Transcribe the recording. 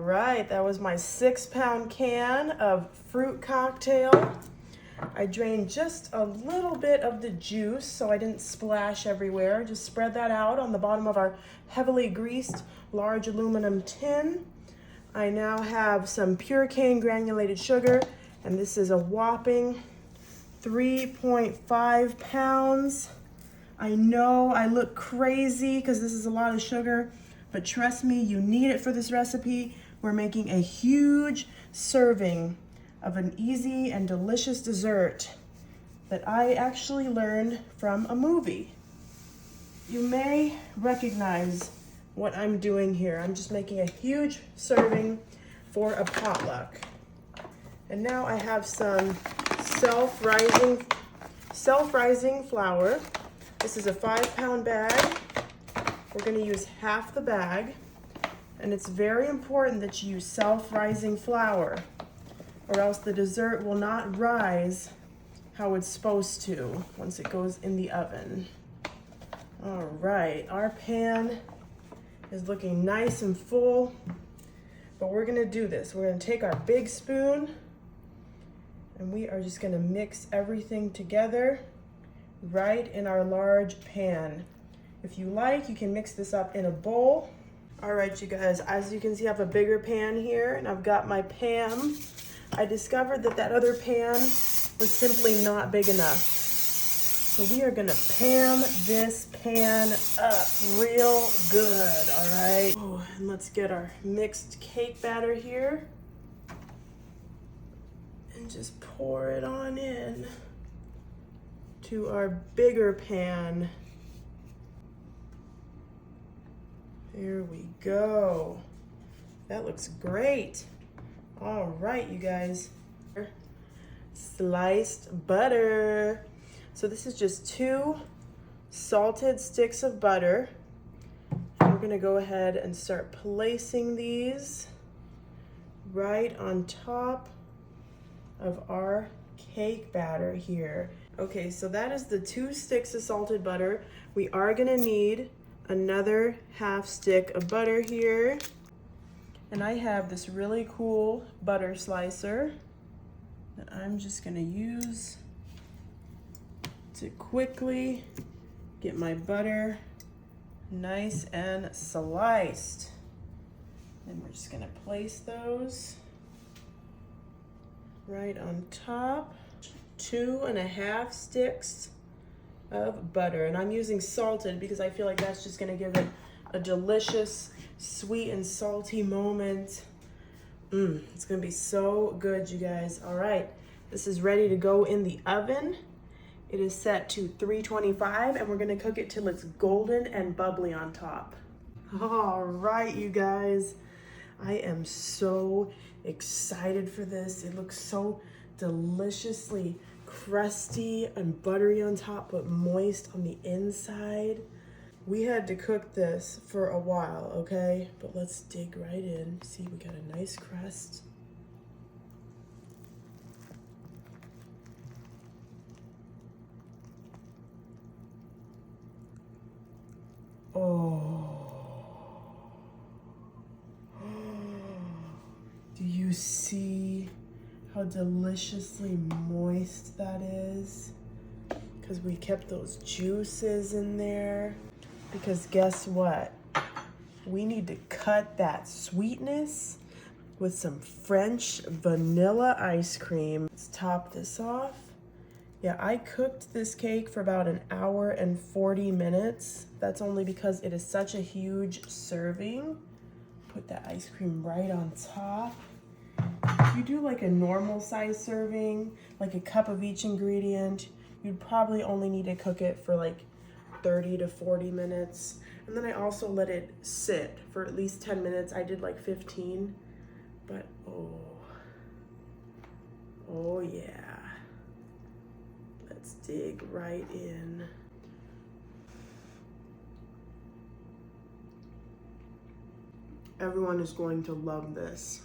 right, that was my 6-pound can of fruit cocktail. I drained just a little bit of the juice so I didn't splash everywhere. Just spread that out on the bottom of our heavily greased large aluminum tin. I now have some pure cane granulated sugar, and this is a whopping 3.5 pounds. I know I look crazy because this is a lot of sugar, but trust me, you need it for this recipe. We're making a huge serving of an easy and delicious dessert that I actually learned from a movie. You may recognize what I'm doing here. I'm just making a huge serving for a potluck. And now I have some self-rising flour. This is a 5-pound bag. We're gonna use half the bag. And it's very important that you use self-rising flour, or else the dessert will not rise how it's supposed to once it goes in the oven. All right, our pan is looking nice and full, but we're gonna do this. We're gonna take our big spoon and we are just gonna mix everything together right in our large pan. If you like, you can mix this up in a bowl. All right, you guys, as you can see, I have a bigger pan here and I've got my pan. I discovered that other pan was simply not big enough. So we are gonna pan this pan up real good, all right? Oh, and let's get our mixed cake batter here and just pour it on in to our bigger pan. There we go. That looks great. All right, you guys. Sliced butter. So this is just 2 salted sticks of butter. We're gonna go ahead and start placing these right on top of our cake batter here. Okay, so that is the 2 sticks of salted butter. We are gonna need another half stick of butter here. And I have this really cool butter slicer that I'm just gonna use to quickly get my butter nice and sliced. And we're just gonna place those right on top. 2.5 sticks of butter, and I'm using salted because I feel like that's just gonna give it a delicious sweet and salty moment. It's gonna be so good, you guys. All right, this is ready to go in the oven. It is set to 325 and we're gonna cook it till it's golden and bubbly on top. All right, you guys, I am so excited for this. It looks so deliciously crusty and buttery on top, but moist on the inside. We had to cook this for a while, okay? But let's dig right in. See, we got a nice crust. Oh. Do you see how deliciously moist that is? Because we kept those juices in there. Because guess what? We need to cut that sweetness with some French vanilla ice cream. Let's top this off. Yeah, I cooked this cake for about 1 hour and 40 minutes. That's only because it is such a huge serving. Put that ice cream right on top. If you do like a normal size serving, like a cup of each ingredient, you'd probably only need to cook it for like 30 to 40 minutes. And then I also let it sit for at least 10 minutes. I did like 15, but oh yeah. Let's dig right in. Everyone is going to love this.